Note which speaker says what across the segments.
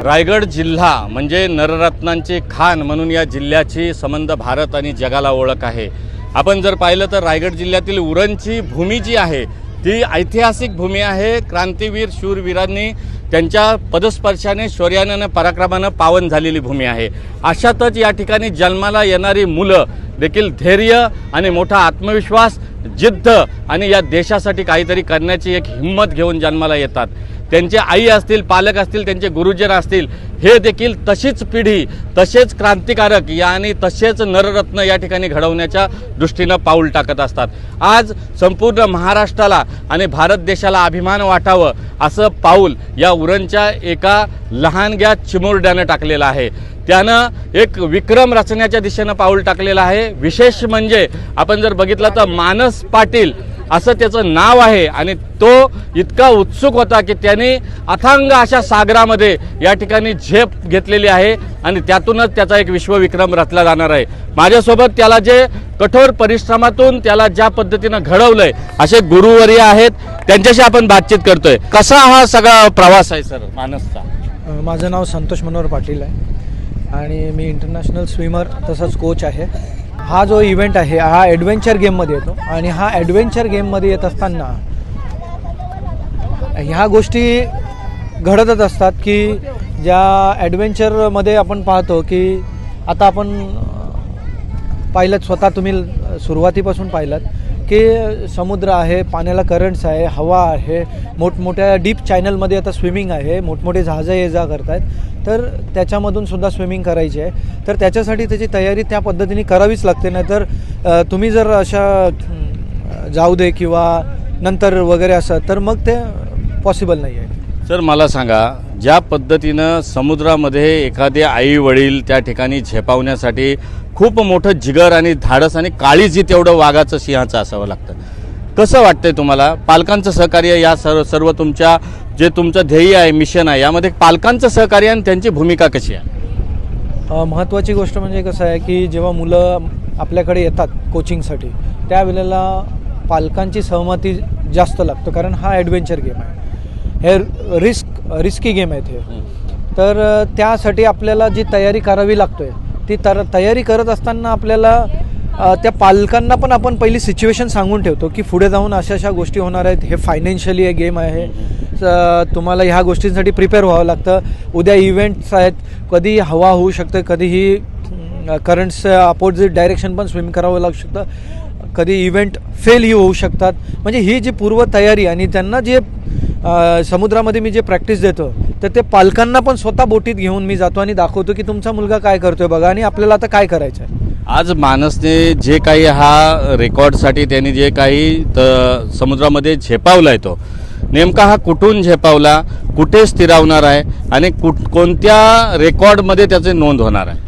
Speaker 1: रायगड जिल्हा म्हणजे नररत्नांची खाण म्हणून या जिल्ह्याची संबंध भारत आणि जगाला ओळख आहे। आपण जर पाहिलं तर रायगड जिल्ह्यातील उरणची भूमी जी आहे ती ऐतिहासिक भूमी आहे। क्रांतीवीर शूरवीरांनी त्यांच्या पदस्पर्शाने शौर्याने पराक्रमाने पावन झालेली भूमी आहे। अशातच या ठिकाणी जन्माला येणारी मुलं देखील धैर्य आणि मोठा आत्मविश्वास, जिद्द आणि या देशासाठी काहीतरी करण्याची एक हिम्मत घेऊन जन्माला येतात। त्यांचे आई असतील, पालक असतील, त्यांचे गुरुजन असतील, हे देखील तशीच पिढी, तसेच क्रांतिकारक आणि तसेच नररत्न या ठिकाणी घडवण्याच्या दृष्टीने पाऊल टाकत असतात। आज संपूर्ण महाराष्ट्राला आणि भारत देशाला अभिमान वाटावं असं पाऊल या उरणच्या एका लहानग्या चिमुरड्याने टाकलेलं आहे। त्यानं एक विक्रम रचण्याच्या दिशेने पाऊल टाकलेलं आहे। विशेष म्हणजे आपण जर बघितलं तर मानस पाटील असं त्याचं नाव आहे आणि तो इतका उत्सुक होता की त्याने अथांग अशा सागरामध्ये या ठिकाणी झेप घेतलेली आहे आणि त्यातूनच त्याचा एक विश्वविक्रम रचला जाणार आहे। माझ्यासोबत त्याला जे कठोर परिश्रमातून त्याला ज्या पद्धतीने घडवलंय असे गुरुवर्य आहेत, त्यांच्याशी आपण बातचीत करतोय। कसा हा सगळा प्रवास आहे सर मानसचा?
Speaker 2: माझं नाव संतोष मनोहर पाटील आहे आणि मी इंटरनॅशनल स्विमर तसंच कोच आहे। हा जो इव्हेंट आहे हा ॲडव्हेंचर गेममध्ये येतो आणि हा ॲडव्हेंचर गेममध्ये येत असताना ह्या गोष्टी घडतच असतात की ज्या ॲडव्हेंचरमध्ये आपण पाहतो की आता आपण पाहिलं, स्वतः तुम्ही सुरुवातीपासून पाहिलं की समुद्र आहे, पाण्याला करंट्स आहे, हवा आहे, मोठमोठ्या डीप चॅनलमध्ये आता स्विमिंग आहे, मोठमोठे जहाजं ये जा करत आहेत, तर त्याच्यामधून सुद्धा स्विमिंग करायची आहे। तर त्याच्यासाठी त्याची तयारी त्या पद्धतीने करावीच लागते, नाही तर तुम्ही जर अशा जाऊ दे किंवा नंतर वगैरे असं तर मग ते पॉसिबल नाही आहे।
Speaker 1: सर मला सांगा, ज्या पद्धतीनं समुद्रामध्ये एखादे आई वडील त्या ठिकाणी झेपावण्यासाठी खूप मोठं जिगर आणि धाडस आणि काळीजी तेवढं वाघाचं सिंहाचं असावं लागतं, कसं वाटतंय तुम्हाला? पालकांचं सहकार्य या सर्व तुमच्या जे तुमचं ध्येय आहे, मिशन आहे, यामध्ये पालकांचं सहकार्य आणि त्यांची भूमिका कशी आहे?
Speaker 2: महत्त्वाची गोष्ट म्हणजे कसं आहे की जेव्हा मुलं आपल्याकडे येतात कोचिंगसाठी त्यावेळेला पालकांची सहमती जास्त लागतं, कारण हा ॲडव्हेंचर गेम आहे, हे रिस्की गेम आहे ते। तर त्यासाठी आपल्याला जी तयारी करावी लागतोय ती तयारी करत असताना आपल्याला त्या पालकांना पण आपण पहिली सिच्युएशन सांगून ठेवतो की पुढे जाऊन अशा गोष्टी होणार आहेत, हे फायनान्शियली हे गेम आहे, तुम्हाला ह्या गोष्टींसाठी प्रिपेअर व्हावं लागतं। उद्या इव्हेंट्स आहेत, कधी हवा होऊ शकते, कधीही करंट्स अपोजिट डायरेक्शन पण स्विम करावं लागू शकतं, कधी इव्हेंट फेलही होऊ शकतात। म्हणजे ही जी पूर्वतयारी आणि त्यांना जे समुद्रामध्ये मी जे प्रॅक्टिस देतो तर ते पालकांना पण स्वतः बोटीत घेऊन मी जातो आणि दाखवतो की तुमचा मुलगा काय करतोय बघा आणि आपल्याला आता काय करायचं आहे।
Speaker 1: आज मानसने जे काही हा रेकॉर्डसाठी त्यांनी जे काही समुद्रामध्ये झेपावलाय तो नेमका हा कुठून झेपावला, कुठे स्थिरावणार आहे आणि कोणत्या रेकॉर्डमध्ये त्याची नोंद होणार आहे?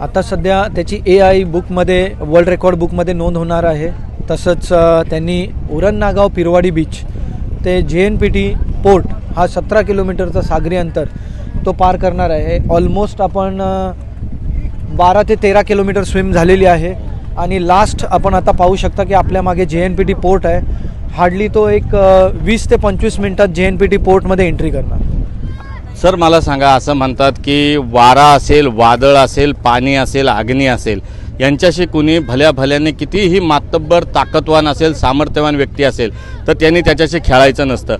Speaker 2: आता सध्या त्याची AI बुकमध्ये, वर्ल्ड रेकॉर्ड बुकमध्ये नोंद होणार आहे। तसंच त्यांनी उरण नागाव पिरवाडी बीच ते JNPT पोर्ट हा 17 किलोमीटरचा सागरी अंतर तो पार करणार आहे। ऑलमोस्ट आपण 12 ते 13 किलोमीटर स्विम झालेली आहे आणि लास्ट आपण आता पाहू शकता की आपल्या मागे JNPT पोर्ट आहे। हार्डली तो एक 20 ते 25 मिनटात JNPT पोर्टमध्ये एंट्री करणार।
Speaker 1: सर मला सांगा, असं म्हणतात की वारा असेल, वादळ असेल, पाणी असेल, अग्नी असेल, यांच्याशी कुणी भल्याने कितीही मातब्बर, ताकदवान असेल, सामर्थ्यवान व्यक्ती असेल तर त्यांनी त्याच्याशी खेळायचं नसतं।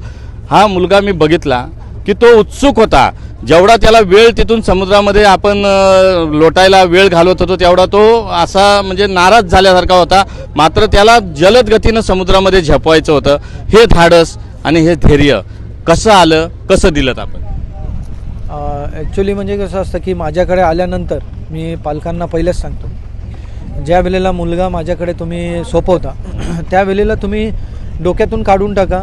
Speaker 1: हा मुलगा मी बघितला की तो उत्सुक होता, जेवढा त्याला वेळ तिथून समुद्रामध्ये आपण लोटायला वेळ घालवत होतो तेवढा तो असा म्हणजे नाराज झाल्यासारखा होता, मात्र त्याला जलद गतीनं समुद्रामध्ये झेपवायचं होतं। हे धाडस आणि हे धैर्य कसं आलं, कसं दिलं आपण?
Speaker 2: ॲक्च्युली म्हणजे कसं असतं की माझ्याकडे आल्यानंतर मी पालकांना पहिलेच सांगतो, ज्या वेळेला मुलगा माझ्याकडे तुम्ही सोपवता त्यावेळेला तुम्ही डोक्यातून काढून टाका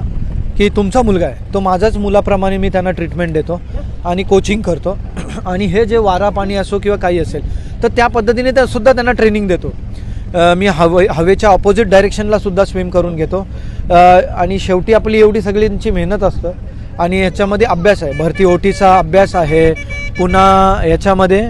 Speaker 2: की तुमचा मुलगा आहे, तो माझाच मुलाप्रमाणे मी त्यांना ट्रीटमेंट देतो आणि कोचिंग करतो आणि हे जे वारा पाणी असो किंवा काही असेल तर त्या पद्धतीने सुद्धा त्यांना ट्रेनिंग देतो। मी हवेच्या ऑपोजिट डायरेक्शनला सुद्धा स्विम करून घेतो आणि शेवटी आपली एवढी सगळ्यांची मेहनत असतं आणि याच्यामध्ये अभ्यास आहे, भरती ओटीचा अभ्यास आहे, पुन्हा याच्यामध्ये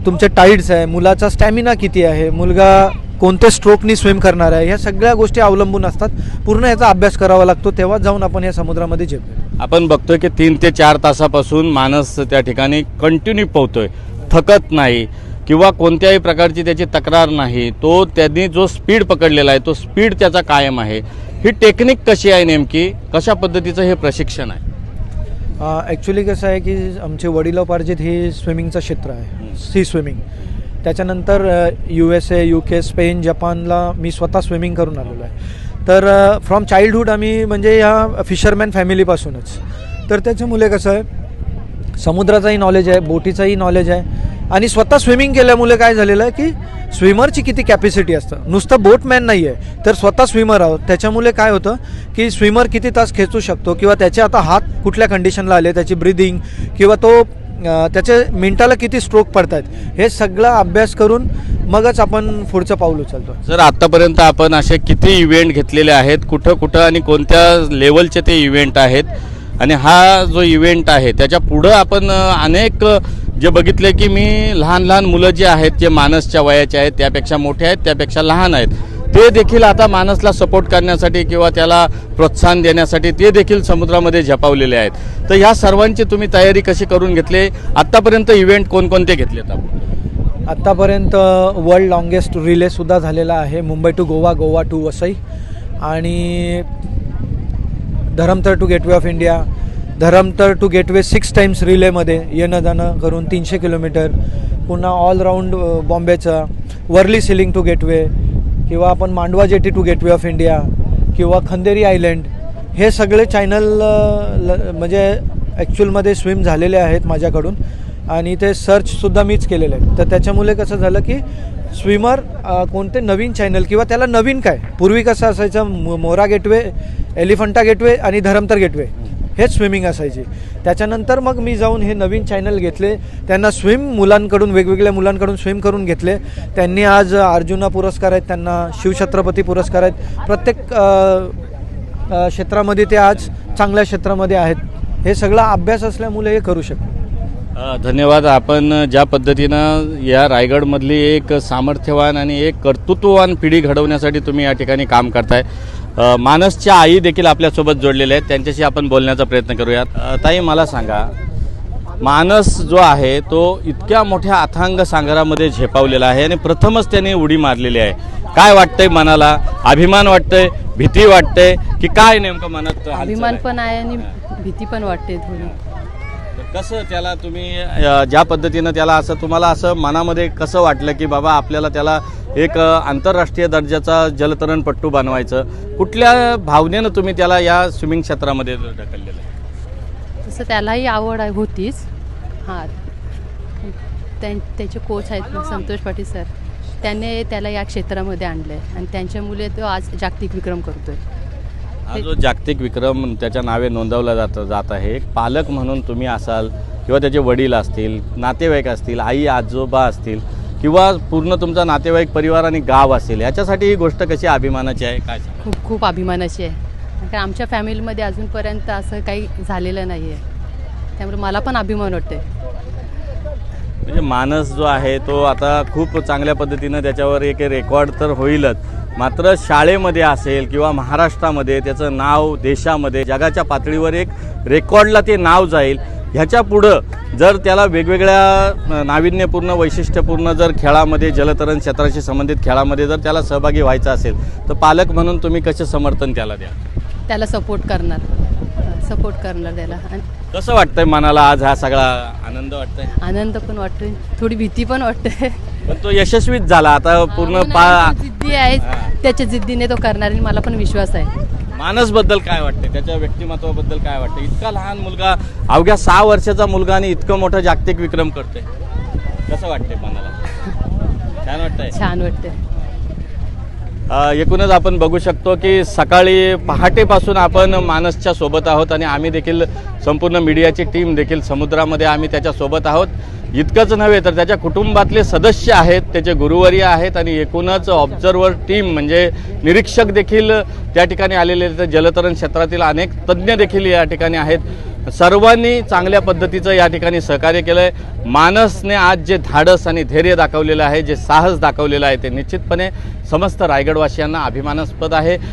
Speaker 2: तुमचे टाईड्स आहे, मुलाचा स्टॅमिना किती आहे, मुलगा कोणत्या स्ट्रोकनी स्विम करणार आहे, ह्या सगळ्या गोष्टी अवलंबून असतात. पूर्ण याचा अभ्यास करावा लागतो, तेव्हा जाऊन आपण या समुद्रामध्ये झेपतो.
Speaker 1: आपण बघतोय की 3 ते 4 तासापासून मानस त्या ठिकाणी कंटिन्यू पोहतोय, थकत नाही किंवा कोणत्याही प्रकारची त्याची तक्रार नाही. तो त्यांनी जो स्पीड पकडलेला आहे तो स्पीड त्याचा कायम आहे. ही टेक्निक कशी आहे, नेमकी कशा पद्धतीचं हे प्रशिक्षण आहे?
Speaker 2: ॲक्च्युली कसं आहे की आमचे वडिलोपार्जित हे स्विमिंगचं क्षेत्र आहे, सी स्विमिंग. त्याच्यानंतर USA, UK, स्पेन, जपानला मी स्वतः स्विमिंग करून आलेलो आहे. तर फ्रॉम चाइल्डहूड आम्ही म्हणजे या फिशरमॅन फॅमिलीपासूनच. तर त्याच्यामुळे कसं आहे, समुद्राचाही नॉलेज आहे, बोटीचाही नॉलेज आहे, आणि स्वतः स्विमिंग केल्यामुळे काय झालेलं आहे की स्विमरची किती कॅपॅसिटी असतं. नुसतं बोटमॅन नाही आहे तर स्वतः स्विमर आहोत. त्याच्यामुळे काय होतं की स्विमर किती तास खेचू शकतो किंवा त्याचे आता हात कुठल्या कंडिशनला आले, त्याची ब्रिदिंग किंवा तो त्याचे मिनिटाला किती स्ट्रोक पडतात, हे सगळा अभ्यास करून मगच आपण पुढचं पाऊल उचलतो.
Speaker 1: सर, आत्तापर्यंत आपण असे किती इव्हेंट घेतलेले आहेत, कुठं कुठं आणि कोणत्या लेवलचे ते इव्हेंट आहेत, आणि हा जो इव्हेंट आहे त्याच्या पुढं आपण अनेक जे बघितले की मी लहान लहान मुलं जे आहेत, जे मानसच्या वयाचे आहेत, त्यापेक्षा मोठे आहेत, त्यापेक्षा लहान आहेत, ते देखील आता मानसला सपोर्ट करण्यासाठी किंवा त्याला प्रोत्साहन देण्यासाठी ते देखील समुद्रामध्ये झपावलेले आहेत. तर ह्या सर्वांची तुम्ही तयारी कशी करून घेतली? आत्तापर्यंत इव्हेंट कोणकोणते घेतलेत आपण?
Speaker 2: आत्तापर्यंत वर्ल्ड लॉंगेस्ट रिलेसुद्धा झालेला आहे, मुंबई टू गोवा, गोवा टू वसई, आणि Dharamtar to gateway of India, Dharamtar to gateway 6 times रिलेमध्ये येणं जाणं करून 300 किलोमीटर. पुन्हा ऑलराऊंड बॉम्बेचा वर्ली सिलिंग टू गेटवे, किंवा आपण Mandwa jetty to gateway of India, किंवा खंदेरी आयलंड, हे सगळे चॅनल म्हणजे ॲक्च्युअलमध्ये स्विम झालेले आहेत माझ्याकडून, आणि ते सर्चसुद्धा मीच केलेलं आहे. तर त्याच्यामुळे कसं झालं की स्विमर कोणते नवीन चॅनल किंवा त्याला नवीन काय, पूर्वी कसं असायचं, मोरा गेटवे, एलिफंटा गेटवे आणि धरमतर गेटवे हेच स्विमिंग असायची. त्याच्यानंतर मग मी जाऊन हे नवीन चॅनल घेतले, त्यांना स्विम मुलांकडून, वेगवेगळ्या मुलांकडून स्विम करून घेतले. त्यांनी आज अर्जुना पुरस्कार आहेत, त्यांना शिवछत्रपती पुरस्कार आहेत. प्रत्येक क्षेत्रामध्ये ते आज चांगल्या क्षेत्रामध्ये आहेत. हे सगळा अभ्यास असल्यामुळे हे करू शकतो.
Speaker 1: धन्यवाद. आपण ज्या पद्धतीनं या रायगडमधली एक सामर्थ्यवान आणि एक कर्तृत्ववान पिढी घडवण्यासाठी तुम्ही या ठिकाणी काम करताय. मानसच्या आई देखील आपल्यासोबत जोडलेल्या आहेत, त्यांच्याशी आपण बोलण्याचा प्रयत्न करूयात. ताई, मला सांगा, मानस जो आहे तो इतक्या मोठ्या अथांग सागरामध्ये झेपावलेला आहे आणि प्रथमच त्याने उडी मारलेली आहे. काय वाटतंय मनाला? अभिमान वाटतंय, भीती वाटते, की काय नेमकं मनात?
Speaker 3: अभिमान पण आहे आणि भीती पण वाटते थोडी.
Speaker 1: कसं त्याला तुम्ही ज्या पद्धतीनं त्याला असं तुम्हाला असं मनामध्ये कसं वाटलं की बाबा आपल्याला त्याला एक आंतरराष्ट्रीय दर्जाचा जलतरणपट्टू बनवायचं, कुठल्या भावनेनं तुम्ही त्याला या स्विमिंग क्षेत्रामध्ये ढकललेलं आहे?
Speaker 3: तसं त्यालाही आवड होतीच. हां, त्याचे कोच आहेत संतोष पाटील सर, त्यांनी त्याला या क्षेत्रामध्ये आणलं आहे आणि त्यांच्यामुळे तो आज जागतिक विक्रम करतोय.
Speaker 1: हा जो जागतिक विक्रम त्याच्या नावे नोंदवला जात आहे, एक पालक म्हणून तुम्ही असाल किंवा त्याचे वडील असतील, नातेवाईक असतील, आई आजोबा असतील, किंवा पूर्ण तुमचा नातेवाईक परिवार आणि गाव असेल, याच्यासाठी ही गोष्ट कशी अभिमानाची आहे? काय
Speaker 3: खूप खूप अभिमानाची आहे, कारण आमच्या फॅमिलीमध्ये अजूनपर्यंत असं काही झालेलं नाही आहे. त्यामुळे मला पण अभिमान वाटते.
Speaker 1: म्हणजे मानस जो आहे तो आता खूप चांगल्या पद्धतीनं त्याच्यावर एक रेकॉर्ड तर होईलच, मात्र शाळेमध्ये असेल किंवा महाराष्ट्रामध्ये त्याचं नाव देशामध्ये जगाच्या पातळीवर एक रेकॉर्डला ते नाव जाईल. ह्याच्या पुढं जर त्याला वेगवेगळ्या नाविन्यपूर्ण वैशिष्ट्यपूर्ण जर खेळामध्ये, जलतरण क्षेत्राशी संबंधित खेळामध्ये जर त्याला सहभागी व्हायचं असेल तर पालक म्हणून तुम्ही कसे समर्थन त्याला द्या?
Speaker 3: त्याला सपोर्ट करणार त्याला. आणि
Speaker 1: कसं वाटतंय मनाला आज? हा सगळा आनंद वाटतंय?
Speaker 3: आनंद पण वाटतोय, थोडी भीती पण वाटते.
Speaker 1: पण तो यशस्वीच झाला आता पूर्ण.
Speaker 3: जिद्दी आहे, त्याच्या जिद्दीने तो करणार आणि मला पण विश्वास आहे.
Speaker 1: मानसबद्दल काय वाटते, त्याच्या व्यक्तिमत्वाबद्दल काय वाटतं? इतका लहान मुलगा, अवघ्या 6 वर्षाचा मुलगा, आणि इतकं मोठं जागतिक विक्रम करतोय, कसं वाटतंय मनाला? छान वाटतंय?
Speaker 3: छान वाटतंय.
Speaker 1: एकूणच आपण बघू शकतो की सकाळी पहाटेपासून आपण मानसच्या सोबत आहोत आणि आम्ही देखील संपूर्ण मीडियाची टीम देखील समुद्रामध्ये आम्ही त्याच्या सोबत आहोत. इतकंच नव्हे तर त्याच्या कुटुंबातले सदस्य आहेत, त्याचे गुरुवर्य आहेत, आणि एकूणच ऑब्झर्वर टीम म्हणजे निरीक्षक देखील त्या ठिकाणी आलेले आहेत. जलतरण क्षेत्रातील अनेक तज्ज्ञ देखील या ठिकाणी आहेत. सर्वांनी चांगल्या पद्धतीचं या ठिकाणी सहकार्य केलं आहे. मानसने आज जे धाडस आणि धैर्य दाखवलेलं आहे, जे साहस दाखवलेलं आहे, ते निश्चितपणे समस्त रायगडवासियांना अभिमानास्पद आहे.